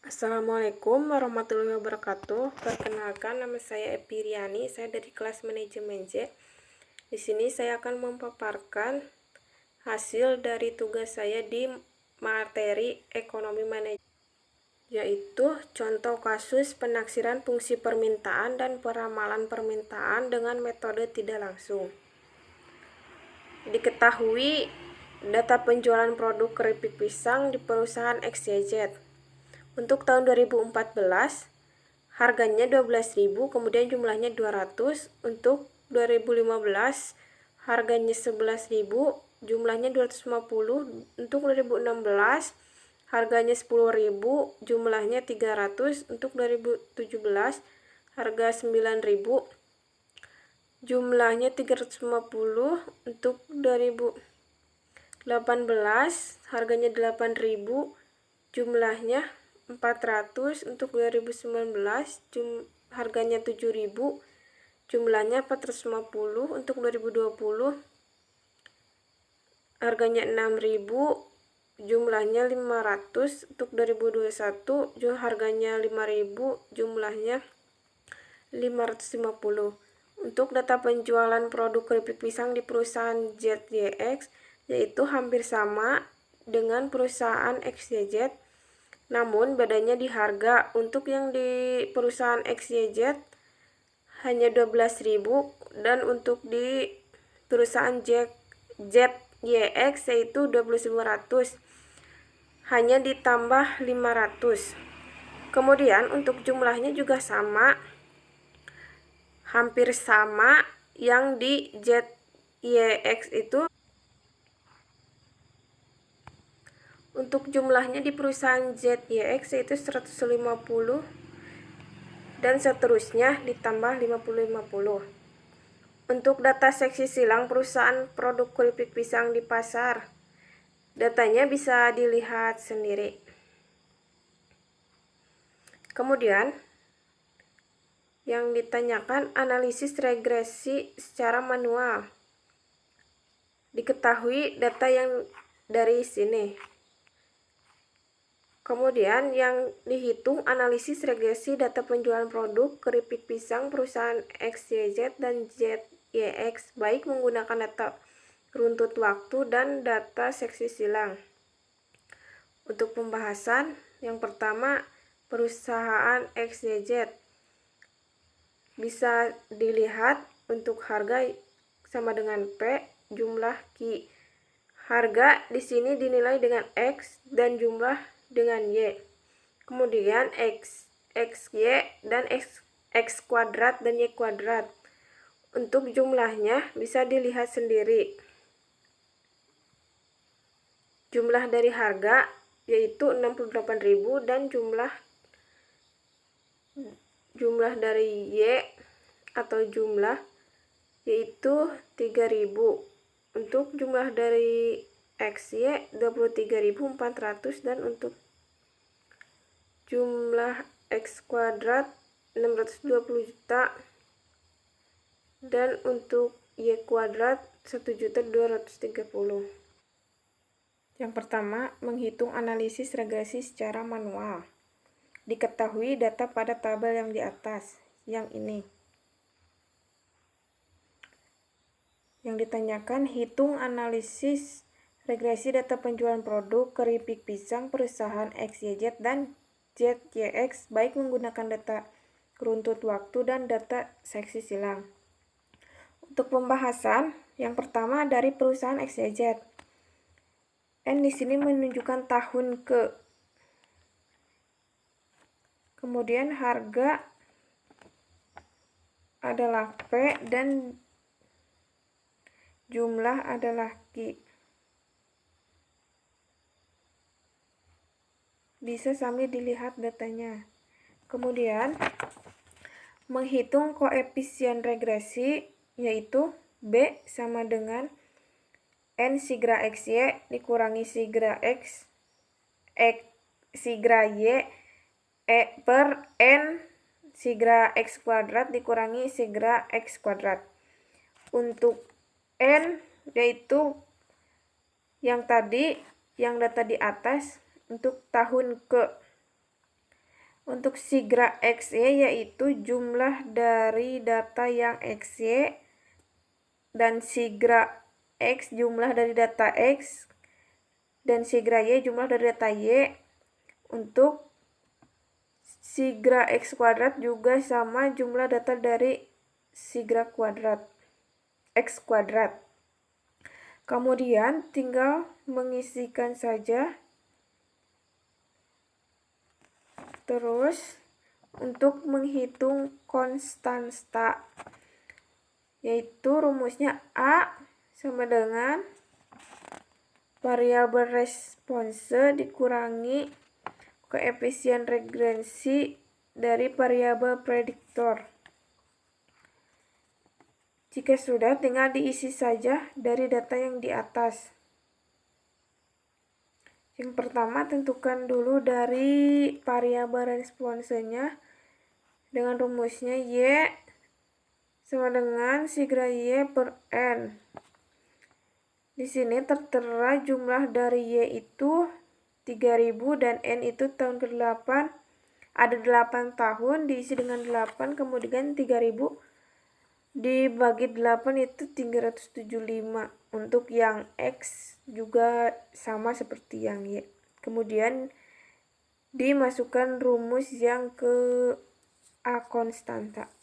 Assalamualaikum warahmatullahi wabarakatuh. Perkenalkan, nama saya Epi Riani. Saya dari kelas manajemen J. Di sini saya akan memaparkan hasil dari tugas saya di materi ekonomi manajemen, yaitu contoh kasus penaksiran fungsi permintaan dan peramalan permintaan dengan metode tidak langsung. Diketahui data penjualan produk keripik pisang di perusahaan XYZ. Untuk tahun 2014, harganya 12.000, kemudian jumlahnya 200. Untuk 2015, harganya 11.000, jumlahnya 250. Untuk 2016, harganya 10.000, jumlahnya 300. Untuk 2017, harga 9.000, jumlahnya 350. Untuk 2018, harganya 8.000, jumlahnya 400. Untuk 2019, harganya 7.000, jumlahnya 450. Untuk 2020, harganya 6.000, jumlahnya 500. Untuk 2021, harganya 5.000, jumlahnya 550. Untuk data penjualan produk keripik pisang di perusahaan ZYX, yaitu hampir sama dengan perusahaan XYZ, namun bedanya di harga. Untuk yang di perusahaan XYZ hanya 12.000, dan untuk di perusahaan ZYX yaitu 12.500, hanya ditambah 500. Kemudian untuk jumlahnya juga sama, hampir sama. Yang di ZYX itu untuk jumlahnya di perusahaan ZYX yaitu 150, dan seterusnya ditambah 50-50. Untuk data seksi silang perusahaan produk keripik pisang di pasar, datanya bisa dilihat sendiri. Kemudian yang ditanyakan analisis regresi secara manual. Diketahui data yang dari sini. Kemudian yang dihitung analisis regresi data penjualan produk keripik pisang perusahaan XYZ dan ZYX, baik menggunakan data runtut waktu dan data seksi silang. Untuk pembahasan, yang pertama, perusahaan XYZ bisa dilihat untuk harga sama dengan P, jumlah Q. Harga di sini dinilai dengan X dan jumlah dengan Y. Kemudian XY dan X kuadrat dan Y kuadrat. Untuk jumlahnya bisa dilihat sendiri. Jumlah dari harga yaitu 68.000, dan jumlah dari Y atau jumlah yaitu 3.000. Untuk jumlah dari XY 23.400, dan untuk jumlah X kuadrat 620 juta, dan untuk Y kuadrat 1.230. Yang pertama, menghitung analisis regresi secara manual. Diketahui data pada tabel yang di atas, yang ini. Yang ditanyakan, hitung analisis regresi data penjualan produk keripik pisang perusahaan XYZ dan ZYX, baik menggunakan data runtut waktu dan data seksi silang. Untuk pembahasan, yang pertama dari perusahaan XYZ. N di sini menunjukkan tahun ke. Kemudian harga adalah P dan jumlah adalah Q. Bisa sambil dilihat datanya. Kemudian menghitung koefisien regresi, yaitu B sama dengan N sigra XY dikurangi sigra X sigra Y per N sigra X kuadrat dikurangi sigra X kuadrat. Untuk N yaitu yang tadi, yang data di atas untuk tahun ke. Untuk sigra XY yaitu jumlah dari data yang XY dan sigra X jumlah dari data X dan sigra Y jumlah dari data Y. Untuk sigra X kuadrat juga sama jumlah data dari sigra kuadrat X kuadrat. Kemudian tinggal mengisikan saja. Terus untuk menghitung konstanta, yaitu rumusnya A sama dengan variabel response dikurangi koefisien regresi dari variabel prediktor. Jika sudah, tinggal diisi saja dari data yang di atas. Yang pertama, tentukan dulu dari variabel responsenya dengan rumusnya Y sama dengan sigra Y per N. Di sini tertera jumlah dari Y itu 3000 dan N itu tahun ke-8. Ada 8 tahun diisi dengan 8, kemudian 3000 dibagi 8 itu 375. Untuk yang X juga sama seperti yang Y. Kemudian dimasukkan rumus yang ke A konstanta.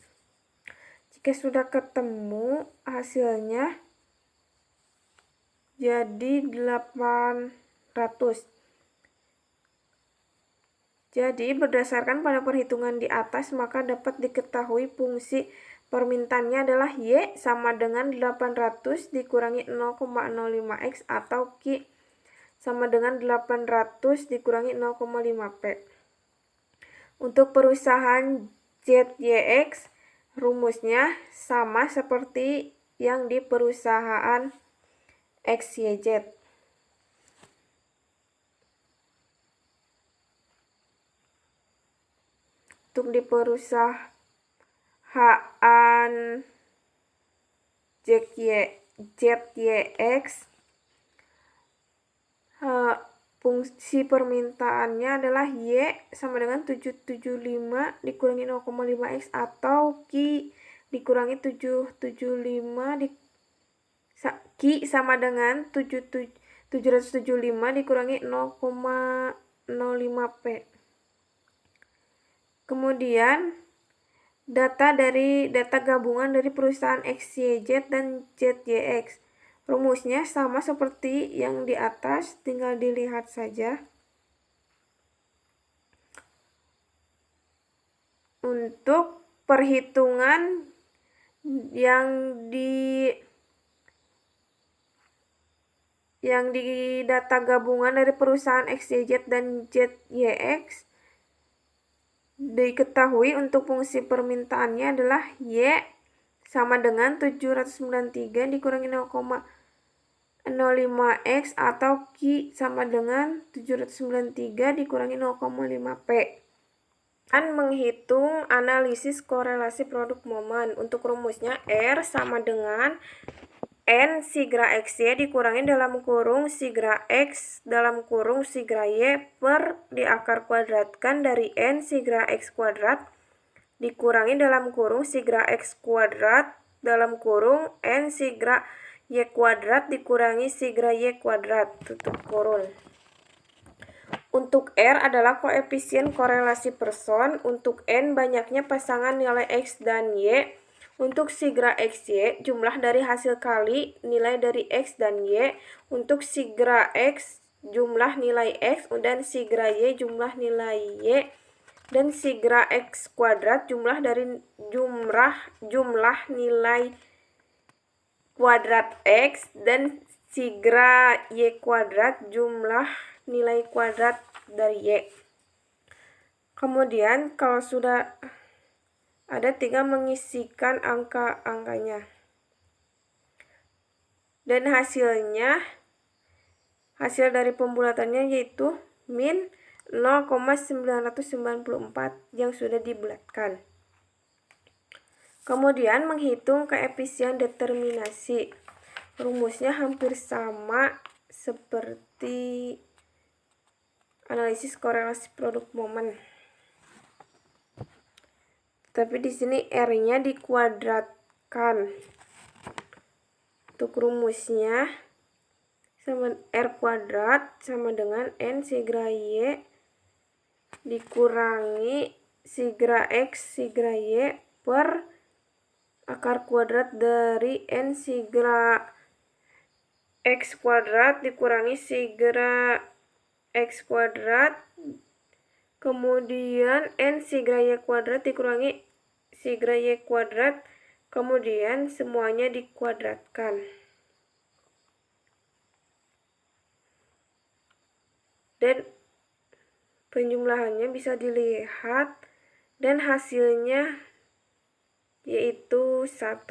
Jika sudah ketemu hasilnya jadi 800. Jadi berdasarkan pada perhitungan di atas maka dapat diketahui fungsi permintaannya adalah Y sama dengan 800 dikurangi 0,05X atau Q sama dengan 800 dikurangi 0,5P. Untuk perusahaan ZYX, rumusnya sama seperti yang di perusahaan XYZ. Untuk di perusahaan ZYX, fungsi permintaannya adalah Y sama dengan 775 dikurangi 0,5X atau Q dikurangi 775 Q sama dengan 775 dikurangi 0,05P. Kemudian data gabungan dari perusahaan XYZ dan ZYX. Rumusnya sama seperti yang di atas, tinggal dilihat saja. Untuk perhitungan yang di data gabungan dari perusahaan XYZ dan ZYX, diketahui untuk fungsi permintaannya adalah Y sama dengan 793 dikurangi 0,05X atau Q sama dengan 793 dikurangi 0,5P. Dan menghitung analisis korelasi produk momen. Untuk rumusnya R sama dengan N sigra XY dikurangi dalam kurung sigra X dalam kurung sigra Y per diakar kuadratkan dari N sigra X kuadrat dikurangi dalam kurung sigra X kuadrat dalam kurung N sigra Y kuadrat dikurangi sigra Y kuadrat tutup kurung. Untuk R adalah koefisien korelasi person, untuk N banyaknya pasangan nilai X dan Y. Untuk sigra XY, jumlah dari hasil kali nilai dari X dan Y. Untuk sigra X, jumlah nilai X dan sigra Y jumlah nilai Y. Dan sigra X kuadrat jumlah dari jumlah nilai kuadrat X dan sigra Y kuadrat jumlah nilai kuadrat dari Y. Kemudian kalau sudah ada, tinggal mengisikan angka-angkanya. Dan hasil dari pembulatannya yaitu min 0,994 yang sudah dibulatkan. Kemudian menghitung koefisien determinasi. Rumusnya hampir sama seperti analisis korelasi produk momen. Tapi di sini R-nya dikuadratkan. Untuk rumusnya sama R kuadrat sama dengan N sigra Y dikurangi sigra X sigra Y per akar kuadrat dari N sigra X kuadrat dikurangi sigra X kuadrat, kemudian N sigra Y kuadrat dikurangi sigra Y kuadrat, kemudian semuanya dikuadratkan. Dan penjumlahannya bisa dilihat dan hasilnya yaitu 1.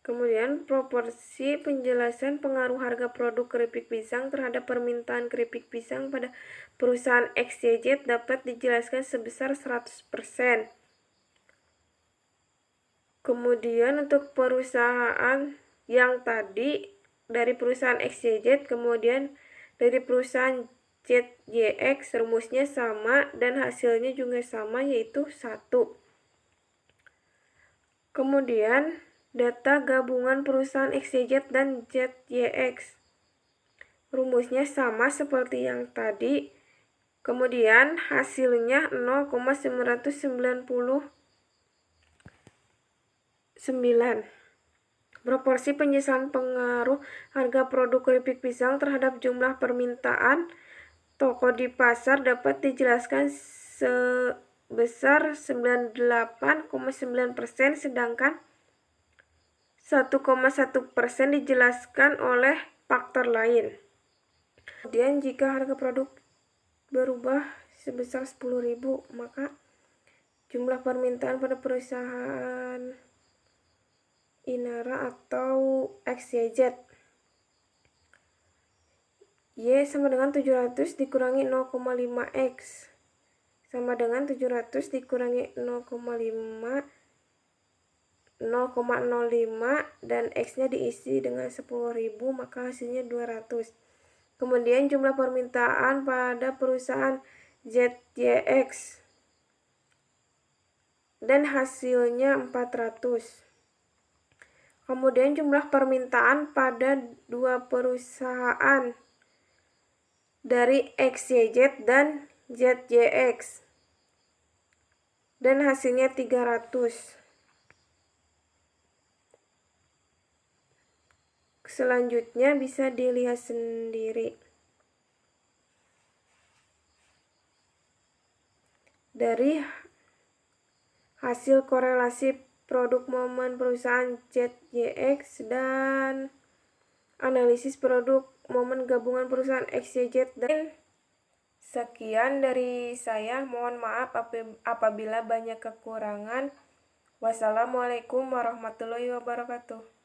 Kemudian proporsi penjelasan pengaruh harga produk keripik pisang terhadap permintaan keripik pisang pada perusahaan XYZ dapat dijelaskan sebesar 100%. Kemudian untuk perusahaan yang tadi dari perusahaan XYZ, kemudian dari perusahaan ZYX, rumusnya sama dan hasilnya juga sama yaitu 1. Kemudian data gabungan perusahaan XYZ dan ZYX, rumusnya sama seperti yang tadi. Kemudian hasilnya 0,999. Proporsi penjelasan pengaruh harga produk keripik pisang terhadap jumlah permintaan toko di pasar dapat dijelaskan sebesar 98,9%, sedangkan 1,1% dijelaskan oleh faktor lain. Kemudian jika harga produk berubah sebesar 10.000, maka jumlah permintaan pada perusahaan Inara atau XYZ Y sama dengan 700 dikurangi 0,5X sama dengan 700 dikurangi 0,05 dan X-nya diisi dengan 10.000, maka hasilnya 200. Kemudian jumlah permintaan pada perusahaan ZYX dan hasilnya 400. Kemudian jumlah permintaan pada dua perusahaan dari XYZ dan ZYX dan hasilnya 300. Selanjutnya bisa dilihat sendiri. Dari hasil korelasi produk momen perusahaan ZYX dan analisis produk momen gabungan perusahaan XYZ. Dan sekian dari saya, mohon maaf apabila banyak kekurangan. Wassalamualaikum warahmatullahi wabarakatuh.